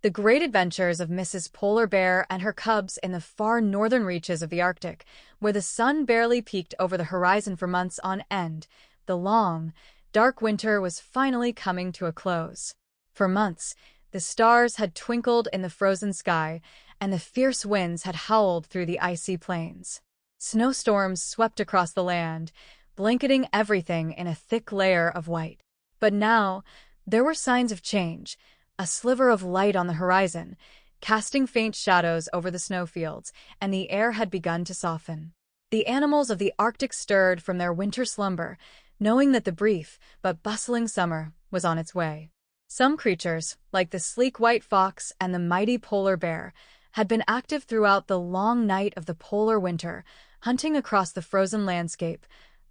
The Great Adventures of Mrs. Polar Bear and Her Cubs in the Far Northern Reaches of the Arctic, where the sun barely peeked over the horizon for months on end. The long, dark winter was finally coming to a close. For months, the stars had twinkled in the frozen sky, and the fierce winds had howled through the icy plains. Snowstorms swept across the land, blanketing everything in a thick layer of white. But now, there were signs of change. A sliver of light on the horizon, casting faint shadows over the snowfields, and the air had begun to soften. The animals of the Arctic stirred from their winter slumber, knowing that the brief but bustling summer was on its way. Some creatures, like the sleek white fox and the mighty polar bear, had been active throughout the long night of the polar winter, hunting across the frozen landscape,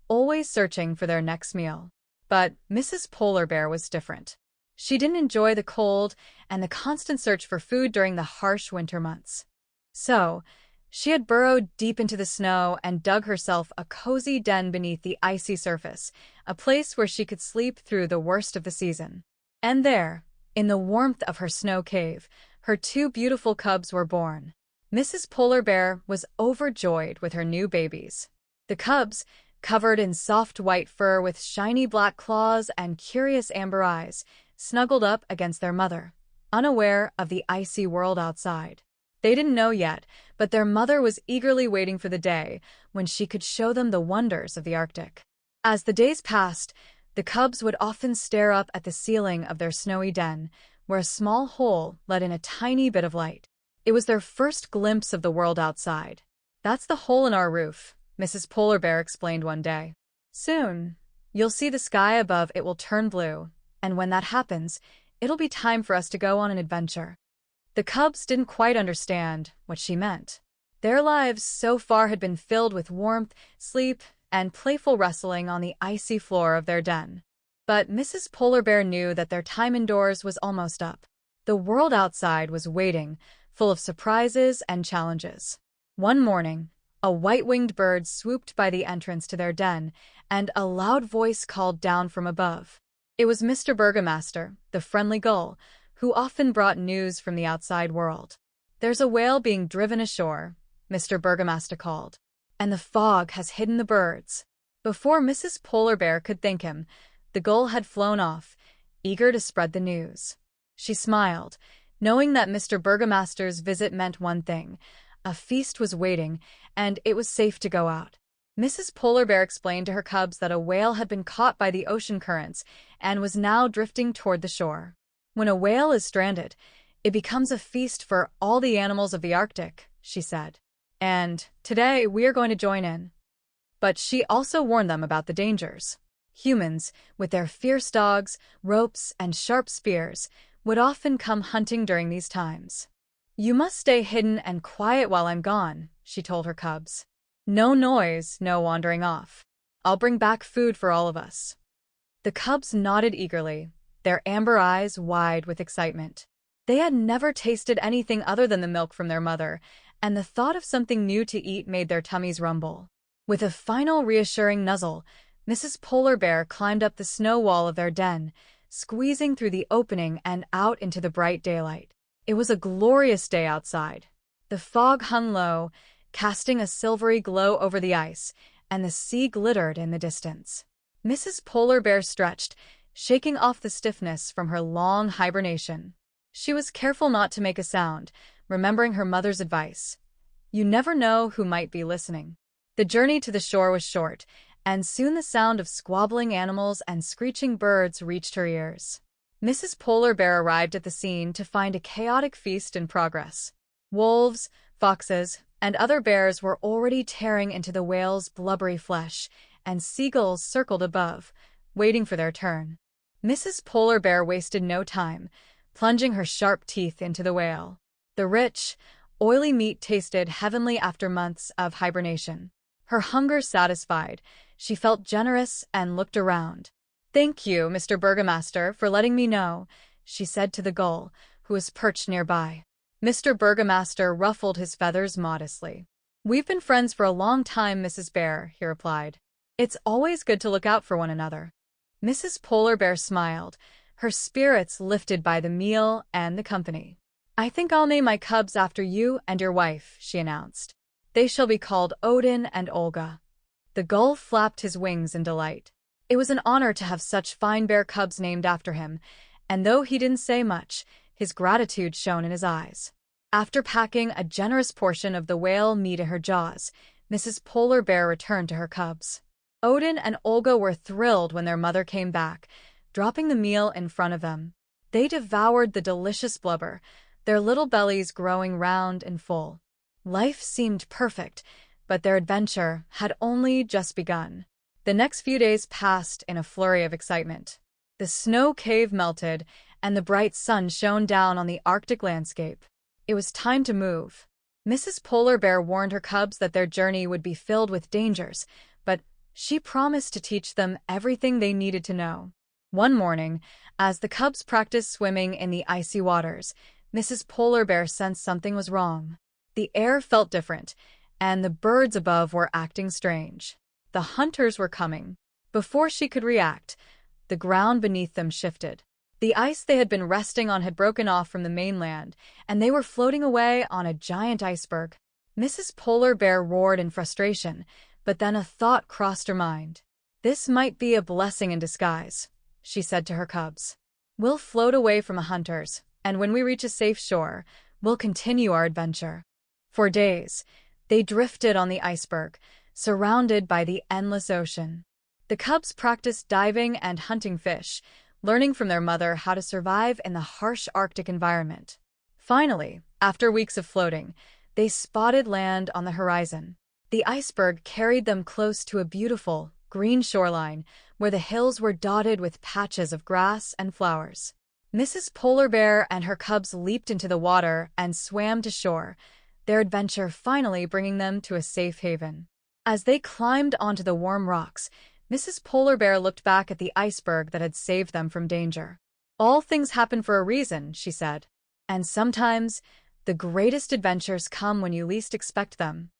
always searching for their next meal. But Mrs. Polar Bear was different. She didn't enjoy the cold and the constant search for food during the harsh winter months. So, she had burrowed deep into the snow and dug herself a cozy den beneath the icy surface, a place where she could sleep through the worst of the season. And there, in the warmth of her snow cave, her two beautiful cubs were born. Mrs. Polar Bear was overjoyed with her new babies. The cubs, covered in soft white fur with shiny black claws and curious amber eyes, snuggled up against their mother, unaware of the icy world outside. They didn't know yet, but their mother was eagerly waiting for the day when she could show them the wonders of the Arctic. As the days passed, the cubs would often stare up at the ceiling of their snowy den, where a small hole let in a tiny bit of light. It was their first glimpse of the world outside. "That's the hole in our roof," Mrs. Polar Bear explained one day. "Soon, you'll see the sky above it will turn blue, and when that happens, it'll be time for us to go on an adventure." The cubs didn't quite understand what she meant. Their lives so far had been filled with warmth, sleep, and playful wrestling on the icy floor of their den. But Mrs. Polar Bear knew that their time indoors was almost up. The world outside was waiting, full of surprises and challenges. One morning, a white-winged bird swooped by the entrance to their den, and a loud voice called down from above. It was Mr. Burgomaster, the friendly gull, who often brought news from the outside world. "There's a whale being driven ashore," Mr. Burgomaster called, "and the fog has hidden the birds." Before Mrs. Polar Bear could thank him, the gull had flown off, eager to spread the news. She smiled, knowing that Mr. Burgomaster's visit meant one thing: a feast was waiting, and it was safe to go out. Mrs. Polar Bear explained to her cubs that a whale had been caught by the ocean currents and was now drifting toward the shore. "When a whale is stranded, it becomes a feast for all the animals of the Arctic," she said. "And today we are going to join in." But she also warned them about the dangers. Humans, with their fierce dogs, ropes, and sharp spears, would often come hunting during these times. "You must stay hidden and quiet while I'm gone," she told her cubs. "No noise, no wandering off. I'll bring back food for all of us." The cubs nodded eagerly, their amber eyes wide with excitement. They had never tasted anything other than the milk from their mother, and the thought of something new to eat made their tummies rumble. With a final reassuring nuzzle, Mrs. Polar Bear climbed up the snow wall of their den, squeezing through the opening and out into the bright daylight. It was a glorious day outside. The fog hung low, casting a silvery glow over the ice, and the sea glittered in the distance. Mrs. Polar Bear stretched, shaking off the stiffness from her long hibernation. She was careful not to make a sound, remembering her mother's advice: "You never know who might be listening." The journey to the shore was short, and soon the sound of squabbling animals and screeching birds reached her ears. Mrs. Polar Bear arrived at the scene to find a chaotic feast in progress. Wolves, foxes, and other bears were already tearing into the whale's blubbery flesh, and seagulls circled above, waiting for their turn. Mrs. Polar Bear wasted no time, plunging her sharp teeth into the whale. The rich, oily meat tasted heavenly after months of hibernation. Her hunger satisfied, she felt generous and looked around. "Thank you, Mr. Burgomaster, for letting me know," she said to the gull, who was perched nearby. Mr. Burgomaster ruffled his feathers modestly. "We've been friends for a long time, Mrs. Bear," he replied. "It's always good to look out for one another." Mrs. Polar Bear smiled, her spirits lifted by the meal and the company. "I think I'll name my cubs after you and your wife," she announced. "They shall be called Odin and Olga." The gull flapped his wings in delight. It was an honor to have such fine bear cubs named after him, and though he didn't say much, his gratitude shone in his eyes. After packing a generous portion of the whale meat in her jaws, Mrs. Polar Bear returned to her cubs. Odin and Olga were thrilled when their mother came back, dropping the meal in front of them. They devoured the delicious blubber, their little bellies growing round and full. Life seemed perfect, but their adventure had only just begun. The next few days passed in a flurry of excitement. The snow cave melted, and the bright sun shone down on the Arctic landscape. It was time to move. Mrs. Polar Bear warned her cubs that their journey would be filled with dangers, but she promised to teach them everything they needed to know. One morning, as the cubs practiced swimming in the icy waters, Mrs. Polar Bear sensed something was wrong. The air felt different, and the birds above were acting strange. The hunters were coming. Before she could react, the ground beneath them shifted. The ice they had been resting on had broken off from the mainland, and they were floating away on a giant iceberg. Mrs. Polar Bear roared in frustration, but then a thought crossed her mind. "This might be a blessing in disguise," she said to her cubs. "We'll float away from the hunters, and when we reach a safe shore, we'll continue our adventure." For days, they drifted on the iceberg, surrounded by the endless ocean. The cubs practiced diving and hunting fish, learning from their mother how to survive in the harsh Arctic environment. Finally, after weeks of floating, they spotted land on the horizon. The iceberg carried them close to a beautiful, green shoreline where the hills were dotted with patches of grass and flowers. Mrs. Polar Bear and her cubs leaped into the water and swam to shore, their adventure finally bringing them to a safe haven. As they climbed onto the warm rocks, Mrs. Polar Bear looked back at the iceberg that had saved them from danger. "All things happen for a reason," she said. "And sometimes, the greatest adventures come when you least expect them."